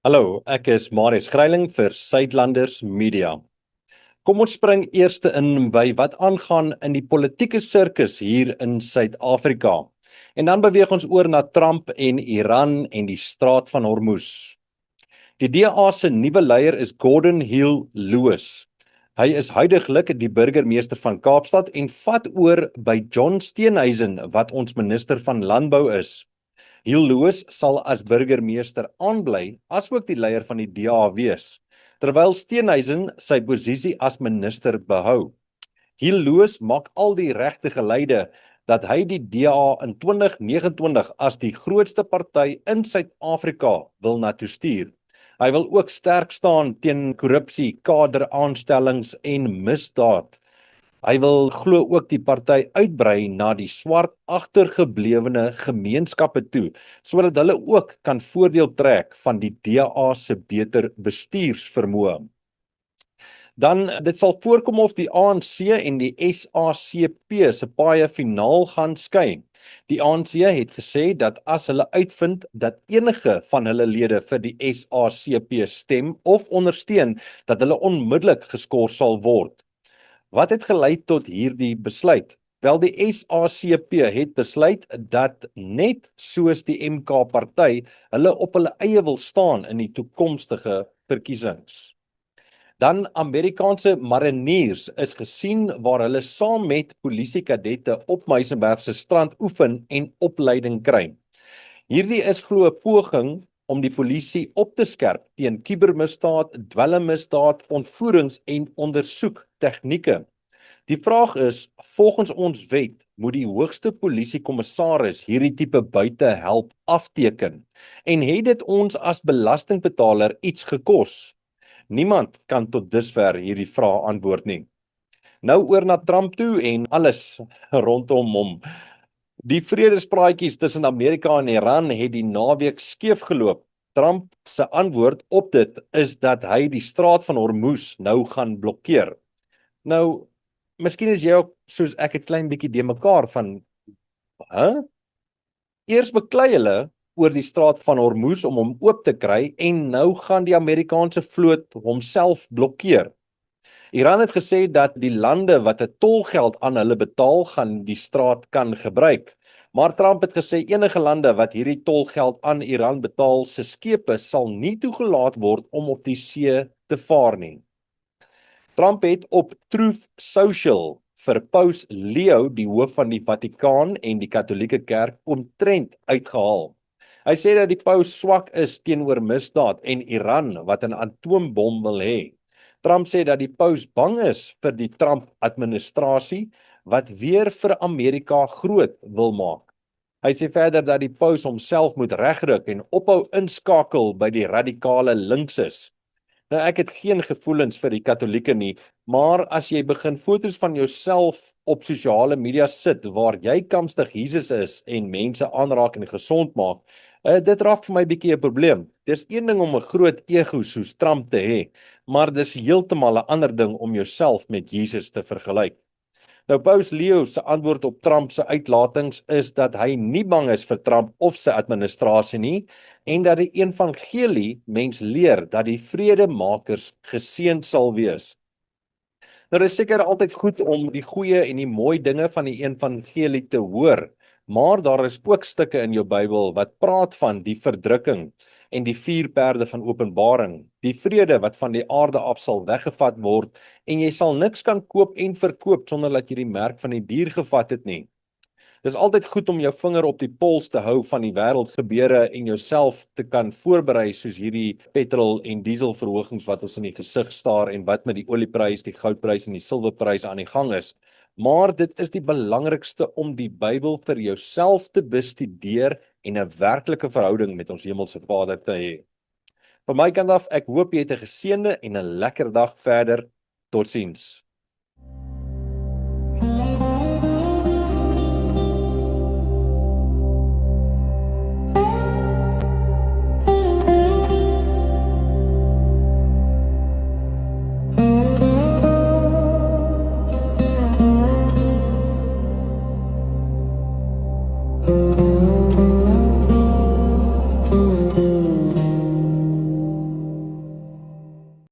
Hallo, ek is Marius Greiling vir Suidlanders Media. Kom ons spring eers in by wat aangaan in die politieke sirkus hier in Suid-Afrika. En dan beweeg ons oor na Trump en Iran en die Straat van Hormuz. Die DA se nuwe leier is Gordon Hill Lewis. Hy is huidiglik die burgemeester van Kaapstad en vat oor by John Steenhuisen wat ons minister van Landbou is. Hill Lewis sal as burgemeester aanbly, asook die leier van die DA wees, terwyl Steenhuisen sy posisie as minister behou. Hill Lewis maak al die regte geleide dat hy die DA in 2029 as die grootste party in Suid-Afrika wil na toe stuur. Hy wil ook sterk staan teen korrupsie, kaderaanstellings en misdaad. Hy wil glo ook die party uitbrei na die swart agtergeblewene gemeenskappe toe, sodat hulle ook kan voordeel trek van die DA se beter bestuursvermoë. Dan, dit sal voorkom of die ANC en die SACP se paaie finaal gaan skei. Die ANC het gesê dat as hulle uitvind dat enige van hulle lede vir die SACP stem of ondersteun, dat hulle onmiddellik geskort sal word. Wat het gelei tot hierdie besluit? Wel, die SACP het besluit dat net soos die MK-party hulle op hulle eie wil staan in die toekomstige verkiesings. Dan Amerikaanse mariniers is gesien waar hulle saam met polisiekadette op Muizenberg se strand oefen en opleiding kry. Hierdie is glo 'n poging om die polisie op te skerp teen kubermisdaad, dwelmmisdaad, ontvoerings en ondersoek tegnieke. Die vraag is, volgens ons wet, moet die hoogste polisiekommissaris hierdie tipe buite help afteken. En het dit ons as belastingbetaler iets gekos? Niemand kan tot dusver hierdie vraag antwoord nie. Nou oor na Trump toe en alles rondom hom. Die vredespraatjies tussen Amerika en Iran het die naweek skeef geloop. Trump se antwoord op dit is dat hy die Straat van Hormuz nou gaan blokkeer. Nou, miskien is jy ook soos ek 'n klein bietjie de mekaar van, Eers beklei hulle oor die Straat van Hormuz om hom oop te kry en nou gaan die Amerikaanse vloot homself blokkeer. Iran het gesê dat die lande wat 'n tolgeld aan hulle betaal, gaan die straat kan gebruik. Maar Trump het gesê enige lande wat hierdie tolgeld aan Iran betaal, se skepe sal nie toegelaat word om op die see te vaar nie. Trump het op Truth Social vir Paus Leo, die hoof van die Vatikaan en die Katolieke Kerk, omtrent uitgehaal. Hy sê dat die paus swak is teenoor misdaad en Iran wat 'n atoombom wil hê. Trump sê dat die paus bang is vir die Trump-administrasie wat weer vir Amerika groot wil maak. Hy sê verder dat die paus homself moet regruk en ophou inskakel by die radikale linkses. Nou, ek het geen gevoelens vir die Katolieke nie, maar as jy begin foto's van jouself op sosiale media sit waar jy kamstig Jesus is en mense aanraak en gesond maak, dit raak vir my bietjie 'n probleem. Dis een ding om 'n groot ego soos Trump te hê, maar dis heeltemal 'n ander ding om jouself met Jesus te vergelyk. Nou, Paus Leo se antwoord op Trump se uitlatings is dat hy nie bang is vir Trump of sy administrasie nie en dat die evangelie mens leer dat die vredemakers geseënd sal wees. Nou, dit is seker altyd goed om die goeie en die mooi dinge van die evangelie te hoor, maar daar is ook stukke in jou Bybel wat praat van die verdrukking en die 4 perde van Openbaring, die vrede wat van die aarde af sal weggevat word en jy sal niks kan koop en verkoop sonder dat jy die merk van die dier gevat het nie. Dis altyd goed om jou vinger op die pols te hou van die wêreldgebeure en jouself te kan voorberei soos hierdie petrol en dieselverhogings wat ons in die gesig staar en wat met die olieprys, die goudprys en die silwerprys aan die gang is. Maar dit is die belangrikste om die Bybel vir jouself te bestudeer en 'n werklike verhouding met ons hemelse Vader te hê. Van my kant af, ek hoop jy het 'n geseënde en 'n lekker dag verder. Totsiens. Thank you.